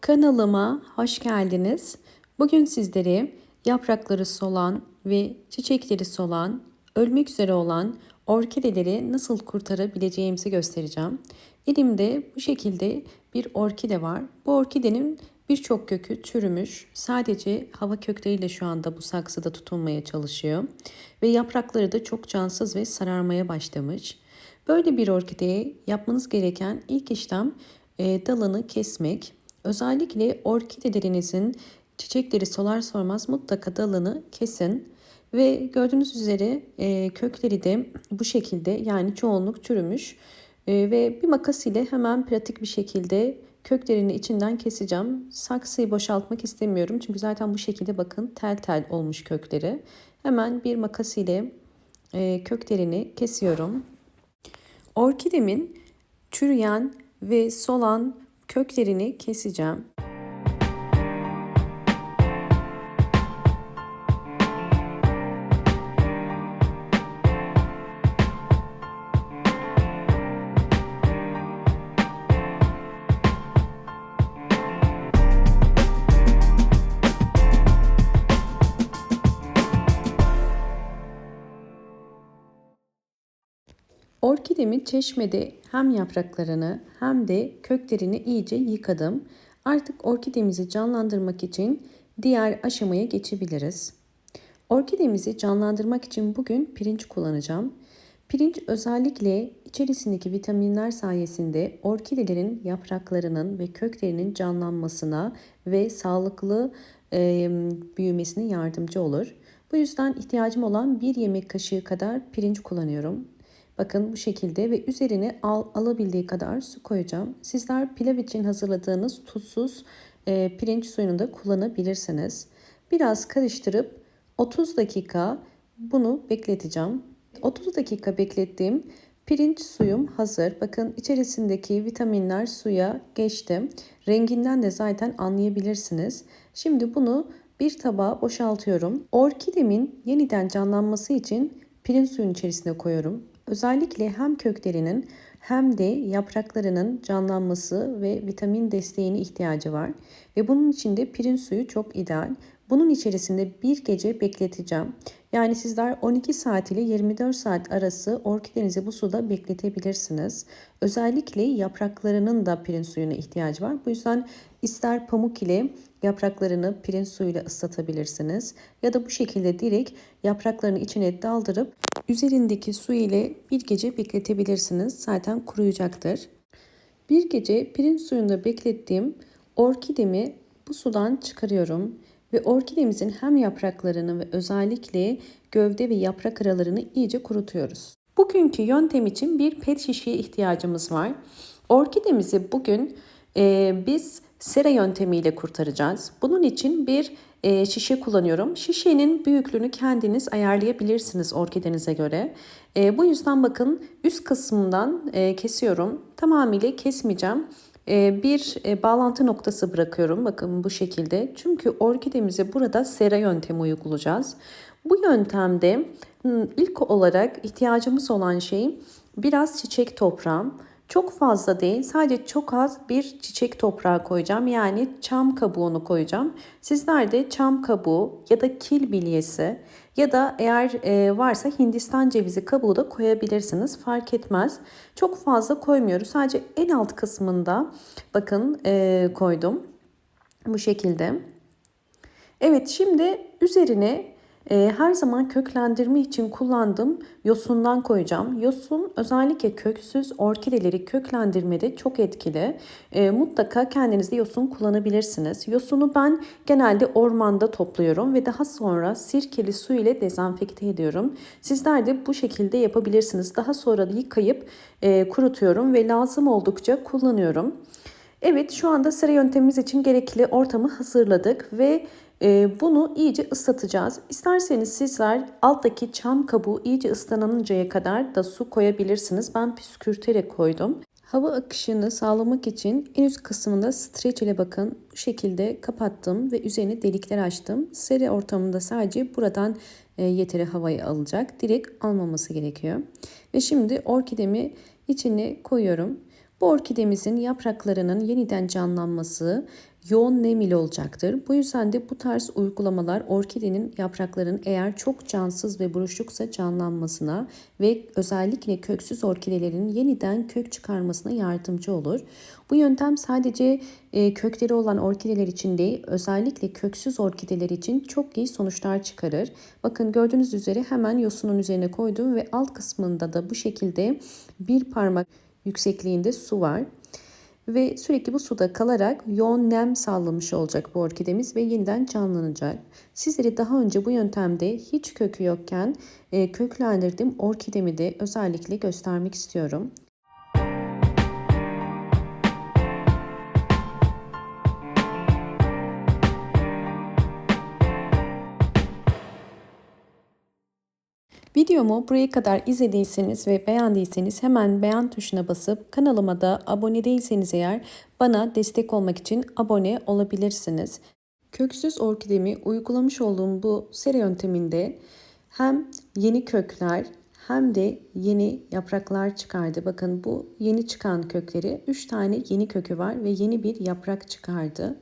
Kanalıma hoş geldiniz. Bugün sizlere yaprakları solan ve çiçekleri solan, ölmek üzere olan orkideleri nasıl kurtarabileceğimizi göstereceğim. Elimde bu şekilde bir orkide var. Bu orkidenin birçok kökü çürümüş. Sadece hava kökleriyle şu anda bu saksıda tutunmaya çalışıyor. Ve yaprakları da çok cansız ve sararmaya başlamış. Böyle bir orkideye yapmanız gereken ilk işlem dalını kesmek. Özellikle orkidelerinizin çiçekleri solar sormaz mutlaka dalını kesin. Ve gördüğünüz üzere kökleri de bu şekilde, yani çoğunluk çürümüş. Ve bir makas ile hemen pratik bir şekilde köklerini içinden keseceğim. Saksıyı boşaltmak istemiyorum çünkü zaten bu şekilde bakın tel tel olmuş kökleri. Hemen bir makas ile köklerini kesiyorum. Orkidemin çürüyen ve solan köklerini keseceğim. Orkidemi çeşmede hem yapraklarını hem de köklerini iyice yıkadım. Artık orkidemizi canlandırmak için diğer aşamaya geçebiliriz. Orkidemizi canlandırmak için bugün pirinç kullanacağım. Pirinç özellikle içerisindeki vitaminler sayesinde orkidelerin yapraklarının ve köklerinin canlanmasına ve sağlıklı büyümesine yardımcı olur. Bu yüzden ihtiyacım olan 1 yemek kaşığı kadar pirinç kullanıyorum. Bakın bu şekilde ve üzerine alabildiği kadar su koyacağım. Sizler pilav için hazırladığınız tuzsuz pirinç suyunu da kullanabilirsiniz. Biraz karıştırıp 30 dakika bunu bekleteceğim. 30 dakika beklettiğim pirinç suyum hazır. Bakın içerisindeki vitaminler suya geçti. Renginden de zaten anlayabilirsiniz. Şimdi bunu bir tabağa boşaltıyorum. Orkidemin yeniden canlanması için pirinç suyun içerisine koyuyorum. Özellikle hem köklerinin hem de yapraklarının canlanması ve vitamin desteğine ihtiyacı var. Ve bunun için de pirinç suyu çok ideal. Bunun içerisinde bir gece bekleteceğim. Yani sizler 12 saat ile 24 saat arası orkidenizi bu suda bekletebilirsiniz. Özellikle yapraklarının da pirinç suyuna ihtiyacı var. Bu yüzden ister pamuk ile yapraklarını pirinç suyuyla ıslatabilirsiniz. Ya da bu şekilde direkt yapraklarını içine daldırıp üzerindeki su ile bir gece bekletebilirsiniz. Zaten kuruyacaktır. Bir gece pirinç suyunda beklettiğim orkidemi bu sudan çıkarıyorum. Ve orkidemizin hem yapraklarını ve özellikle gövde ve yaprak aralarını iyice kurutuyoruz. Bugünkü yöntem için bir pet şişeye ihtiyacımız var. Orkidemizi bugün biz sera yöntemiyle kurtaracağız. Bunun için bir şişe kullanıyorum. Şişenin büyüklüğünü kendiniz ayarlayabilirsiniz orkidenize göre. Bu yüzden bakın üst kısmından kesiyorum. Tamamıyla kesmeyeceğim. Bir bağlantı noktası bırakıyorum. Bakın bu şekilde. Çünkü orkidemize burada sera yöntemi uygulayacağız. Bu yöntemde ilk olarak ihtiyacımız olan şey biraz çiçek toprağı. Çok fazla değil, sadece çok az bir çiçek toprağı koyacağım. Yani çam kabuğunu koyacağım. Sizler de çam kabuğu ya da kil bilyesi ya da eğer varsa Hindistan cevizi kabuğu da koyabilirsiniz. Fark etmez. Çok fazla koymuyoruz. Sadece en alt kısmında bakın koydum. Bu şekilde. Evet, şimdi üzerine her zaman köklendirme için kullandığım yosundan koyacağım. Yosun özellikle köksüz orkideleri köklendirmede çok etkili. Mutlaka kendinizde yosun kullanabilirsiniz. Yosunu ben genelde ormanda topluyorum ve daha sonra sirkeli su ile dezenfekte ediyorum. Sizler de bu şekilde yapabilirsiniz. Daha sonra da yıkayıp kurutuyorum ve lazım oldukça kullanıyorum. Evet, şu anda sera yöntemimiz için gerekli ortamı hazırladık ve bunu iyice ıslatacağız. İsterseniz sizler alttaki çam kabuğu iyice ıslanıncaya kadar da su koyabilirsiniz. Ben püskürterek koydum. Hava akışını sağlamak için en üst kısmında streç ile bakın bu şekilde kapattım ve üzerine delikler açtım. Sera ortamında sadece buradan yeteri havayı alacak. Direkt almaması gerekiyor. Ve şimdi orkidemi içine koyuyorum. Bu orkidemizin yapraklarının yeniden canlanması yoğun nem ile olacaktır. Bu yüzden de bu tarz uygulamalar orkidenin yapraklarının eğer çok cansız ve buruşuksa canlanmasına ve özellikle köksüz orkidelerin yeniden kök çıkarmasına yardımcı olur. Bu yöntem sadece kökleri olan orkideler için değil, özellikle köksüz orkideler için çok iyi sonuçlar çıkarır. Bakın gördüğünüz üzere hemen yosunun üzerine koydum ve alt kısmında da bu şekilde bir parmak yüksekliğinde su var. Ve sürekli bu suda kalarak yoğun nem sağlamış olacak bu orkidemiz ve yeniden canlanacak. Sizlere daha önce bu yöntemde hiç kökü yokken köklendirdim orkidemi de özellikle göstermek istiyorum. Videomu buraya kadar izlediyseniz ve beğendiyseniz hemen beğen tuşuna basıp kanalıma da abone değilseniz eğer bana destek olmak için abone olabilirsiniz. Köksüz orkidemi uygulamış olduğum bu sera yönteminde hem yeni kökler hem de yeni yapraklar çıkardı. Bakın bu yeni çıkan kökleri 3 tane yeni kökü var ve yeni bir yaprak çıkardı.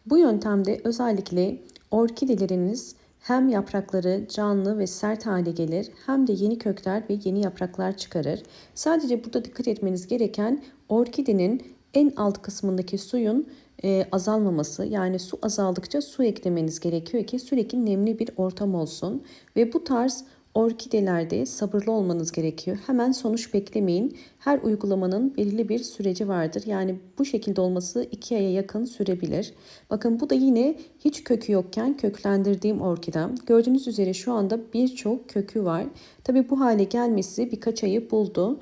Bu yöntemde özellikle orkideleriniz hem yaprakları canlı ve sert hale gelir hem de yeni kökler ve yeni yapraklar çıkarır. Sadece burada dikkat etmeniz gereken orkidenin en alt kısmındaki suyun azalmaması. Yani su azaldıkça su eklemeniz gerekiyor ki sürekli nemli bir ortam olsun. Ve bu tarz orkidelerde sabırlı olmanız gerekiyor. Hemen sonuç beklemeyin. Her uygulamanın belirli bir süreci vardır. Yani bu şekilde olması 2 aya yakın sürebilir. Bakın bu da yine hiç kökü yokken köklendirdiğim orkidem. Gördüğünüz üzere şu anda birçok kökü var. Tabii bu hale gelmesi birkaç ayı buldu.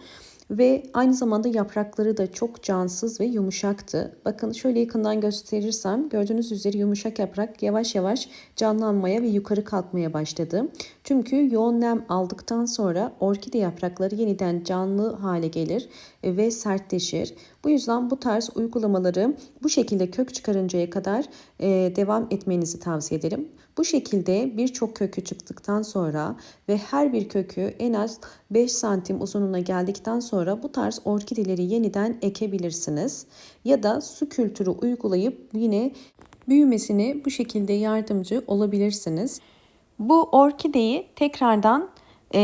Ve aynı zamanda yaprakları da çok cansız ve yumuşaktı. Bakın şöyle yakından gösterirsem gördüğünüz üzere yumuşak yaprak yavaş yavaş canlanmaya ve yukarı kalkmaya başladı. Çünkü yoğun nem aldıktan sonra orkide yaprakları yeniden canlı hale gelir ve sertleşir. Bu yüzden bu tarz uygulamaları bu şekilde kök çıkarıncaya kadar devam etmenizi tavsiye ederim. Bu şekilde birçok kökü çıktıktan sonra ve her bir kökü en az 5 santim uzunluğuna geldikten sonra bu tarz orkideleri yeniden ekebilirsiniz. Ya da su kültürü uygulayıp yine büyümesine bu şekilde yardımcı olabilirsiniz. Bu orkideyi tekrardan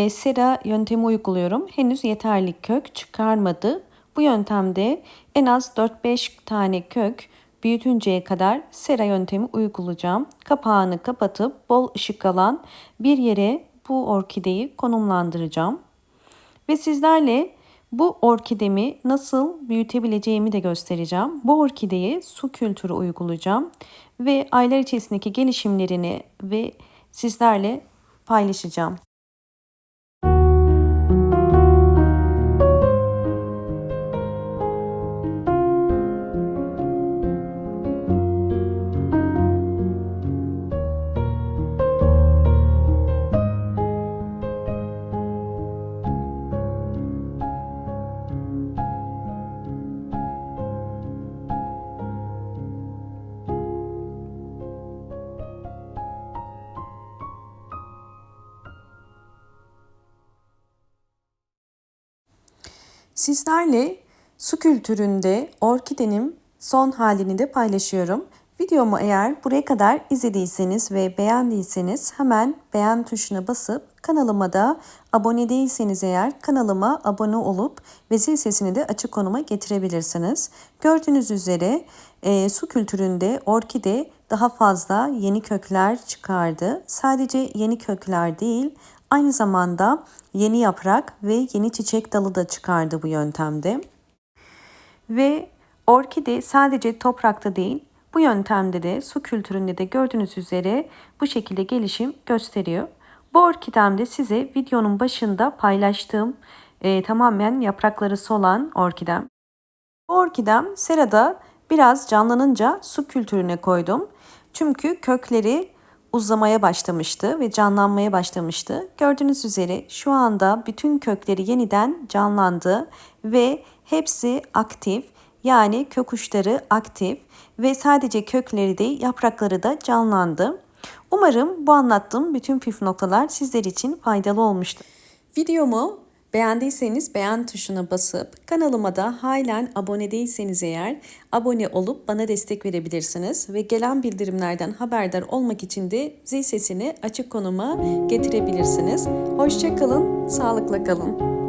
sera yöntemi uyguluyorum. Henüz yeterli kök çıkarmadı. Bu yöntemde en az 4-5 tane kök büyütünceye kadar sera yöntemi uygulayacağım. Kapağını kapatıp bol ışık alan bir yere bu orkideyi konumlandıracağım. Ve sizlerle bu orkidemi nasıl büyütebileceğimi de göstereceğim. Bu orkideye su kültürü uygulayacağım ve aylar içerisindeki gelişimlerini ve sizlerle paylaşacağım. Sizlerle su kültüründe orkidenin son halini de paylaşıyorum. Videomu eğer buraya kadar izlediyseniz ve beğendiyseniz hemen beğen tuşuna basıp kanalıma da abone değilseniz eğer kanalıma abone olup ve zil sesini de açık konuma getirebilirsiniz. Gördüğünüz üzere su kültüründe orkide daha fazla yeni kökler çıkardı. Sadece yeni kökler değil, aynı zamanda yeni yaprak ve yeni çiçek dalı da çıkardı bu yöntemde. Ve orkide sadece toprakta değil, bu yöntemde de su kültüründe de gördüğünüz üzere bu şekilde gelişim gösteriyor. Bu orkidemde size videonun başında paylaştığım tamamen yaprakları solan orkidem. Bu orkidem serada biraz canlanınca su kültürüne koydum. Çünkü kökleri uzamaya başlamıştı ve canlanmaya başlamıştı. Gördüğünüz üzere şu anda bütün kökleri yeniden canlandı ve hepsi aktif. Yani kök uçları aktif ve sadece kökleri değil yaprakları da canlandı. Umarım bu anlattığım bütün püf noktalar sizler için faydalı olmuştur. Videomu Beğendiyseniz beğen tuşuna basıp kanalıma da halen abone değilseniz eğer abone olup bana destek verebilirsiniz. Ve gelen bildirimlerden haberdar olmak için de zil sesini açık konuma getirebilirsiniz. Hoşça kalın, sağlıkla kalın.